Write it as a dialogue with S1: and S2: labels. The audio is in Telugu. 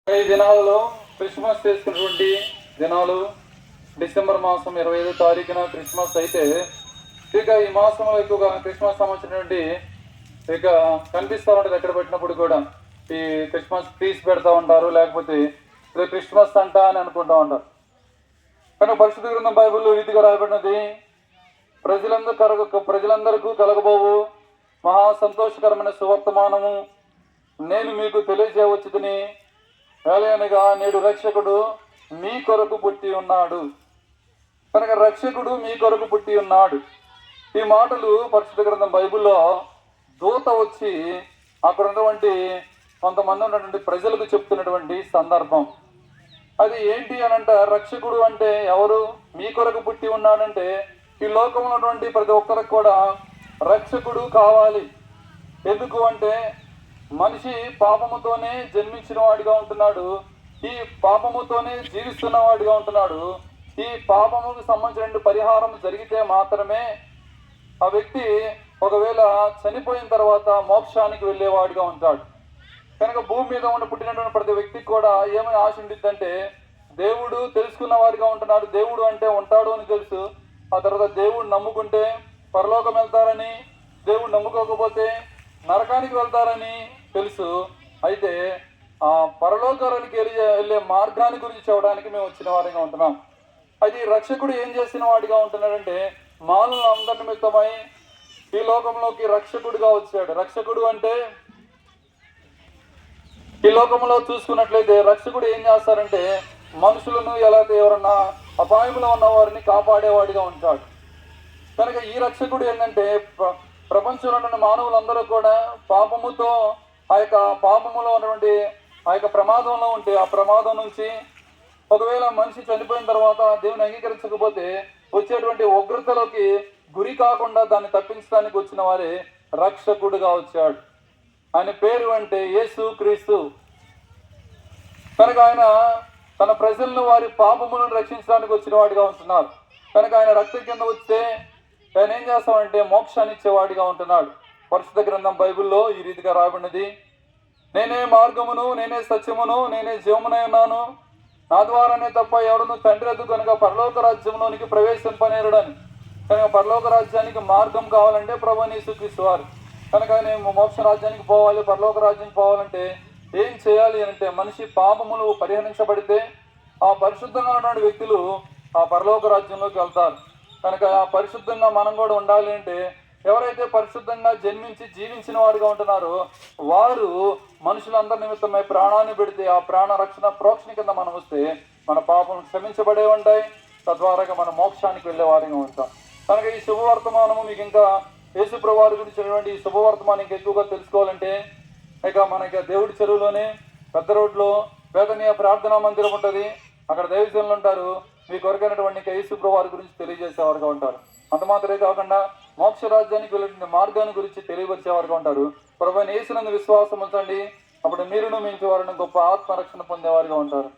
S1: ఈ దినాలలో క్రిస్మస్ చేసుకున్నటువంటి దినాలు డిసెంబర్ మాసం 25వ తారీఖున క్రిస్మస్ అయితే ఇక ఈ మాసంలో ఎక్కువగా క్రిస్మస్ సంబంధించినటువంటి ఇక కనిపిస్తూ ఉంటుంది. ఎక్కడ పెట్టినప్పుడు కూడా ఈ క్రిస్మస్ ట్రీస్ పెడతా ఉంటారు, లేకపోతే క్రిస్మస్ అంట అని అనుకుంటా ఉంటారు. కానీ పరిశుద్ధ గ్రంథం బైబిల్లో రీతిగా రాయబడినది, ప్రజలందరికీ కలగబోవు మహా సంతోషకరమైన సువర్తమానము నేను మీకు తెలియజేయవచ్చుదని, ఏలయనగా నేడు రక్షకుడు మీ కొరకు పుట్టి ఉన్నాడు. కనుక రక్షకుడు మీ కొరకు పుట్టి ఉన్నాడు. ఈ మాటలు పరిశుద్ధ గ్రంథం బైబిల్లో దూత వచ్చి అక్కడ ఉన్నటువంటి కొంతమంది ఉన్నటువంటి ప్రజలకు చెప్తున్నటువంటి సందర్భం. అది ఏంటి అని అంటే, రక్షకుడు అంటే ఎవరు? మీ కొరకు పుట్టి ఉన్నాడంటే ఈ లోకంలో ఉన్నటువంటి ప్రతి ఒక్కరికి కూడా రక్షకుడు కావాలి. ఎందుకు అంటే మనిషి పాపముతోనే జన్మించిన వాడిగా ఉంటున్నాడు, ఈ పాపముతోనే జీవిస్తున్న వాడిగా ఉంటున్నాడు. ఈ పాపముకు సంబంధించిన పరిహారం జరిగితే మాత్రమే ఆ వ్యక్తి ఒకవేళ చనిపోయిన తర్వాత మోక్షానికి వెళ్ళేవాడిగా ఉంటాడు. కనుక భూమి మీద ఉన్న పుట్టినటువంటి ప్రతి వ్యక్తికి కూడా ఏమని ఆశ ఉండిద్దంటే, దేవుడు తెలుసుకున్న వాడిగా ఉంటున్నాడు. దేవుడు అంటే ఉంటాడు అని తెలుసు. ఆ తర్వాత దేవుడు నమ్ముకుంటే పరలోకం వెళ్తారని, దేవుడు నమ్ముకోకపోతే నరకానికి వెళ్తారని తెలుసు. అయితే ఆ పరలోకానికి వెళ్ళే మార్గాన్ని గురించి చెప్పడానికి మేము వచ్చిన వాడిగా ఉంటున్నాం. అది రక్షకుడు ఏం చేసిన వాడిగా ఉంటున్నాడంటే, మానవుల అందరి నిమిత్తమై ఈ లోకంలోకి రక్షకుడిగా వచ్చాడు. రక్షకుడు అంటే ఈ లోకంలో చూసుకున్నట్లయితే రక్షకుడు ఏం చేస్తారంటే, మనుషులను ఎలా ఎవరన్నా అపాయంలో ఉన్న వారిని కాపాడేవాడిగా ఉంటాడు. కనుక ఈ రక్షకుడు ఏంటంటే, ప్రపంచంలో ఉన్న మానవులందరూ కూడా పాపముతో ఆ యొక్క పాపములో ఉన్నటువంటి ఆ యొక్క ప్రమాదంలో ఉంటే, ఆ ప్రమాదం నుంచి ఒకవేళ మనిషి చనిపోయిన తర్వాత దేవుని అంగీకరించకపోతే వచ్చేటువంటి ఉగ్రతలోకి గురి కాకుండా దాన్ని తప్పించడానికి వచ్చిన వారే రక్షకుడుగా వచ్చాడు. ఆయన పేరు అంటే యేసు క్రీస్తు. కనుక ఆయన తన ప్రజలను వారి పాపములను రక్షించడానికి వచ్చిన వాడిగా ఉంటున్నారు. కనుక ఆయన రక్తం కింద వస్తే ఆయన ఏం చేస్తామంటే మోక్షాన్ని ఇచ్చేవాడిగా ఉంటున్నాడు. పరిశుద్ధ గ్రంథం బైబిల్లో ఈ రీతిగా రాబడినది, నేనే మార్గమును, నేనే సత్యమును, నేనే జీవమునై ఉన్నాను, నా ద్వారానే తప్ప ఎవడును తండ్రి వద్దకు కనుక పరలోక రాజ్యంలోనికి ప్రవేశింపనేరుడని. కనుక పరలోక రాజ్యానికి మార్గం కావాలంటే ప్రభువైన యేసుక్రీస్తు వారు. కనుక నేను మోక్ష రాజ్యానికి పోవాలి, పరలోక రాజ్యానికి పోవాలంటే ఏం చేయాలి అంటే, మనిషి పాపములు పరిహరించబడితే ఆ పరిశుద్ధంగా ఉన్నటువంటి వ్యక్తులు ఆ పరలోక రాజ్యంలోకి వెళ్తారు. కనుక ఆ పరిశుద్ధంగా మనం కూడా ఉండాలి అంటే, ఎవరైతే పరిశుద్ధంగా జన్మించి జీవించిన వారుగా ఉంటున్నారో వారు మనుషులందరి నిమిత్తమై ప్రాణాన్ని పెడితే ఆ ప్రాణ రక్షణ ప్రోక్షణ కింద మనం వస్తే మన పాపం క్షమించబడే ఉంటాయి. తద్వారాగా మన మోక్షానికి వెళ్ళే వారిగా ఉంటాం. కనుక ఈ శుభవర్తమానము మీకు ఇంకా యేసు ప్రభువారి గురించి ఈ శుభవర్తమానం ఇంకా ఎక్కువగా తెలుసుకోవాలంటే, ఇక మనకి దేవుడి చెరువులోనే పెద్ద రోడ్లో వేదనీయ ప్రార్థనా మందిరం ఉంటుంది. అక్కడ దైవజనులు ఉంటారు. మీ కొరకైనటువంటి యేసు ప్రభువారి గురించి తెలియజేసేవారుగా ఉంటారు. అంత మాత్రమే కాకుండా మోక్ష రాజ్యానికి వెళ్ళే మార్గాన్ని గురించి తెలియవచ్చేవారుగా ఉంటారు. ప్రభువైన యేసునందు విశ్వాసం ఉంచండి, అప్పుడు మీరును మించి వారిని గొప్ప ఆత్మరక్షణ పొందేవారుగా ఉంటారు.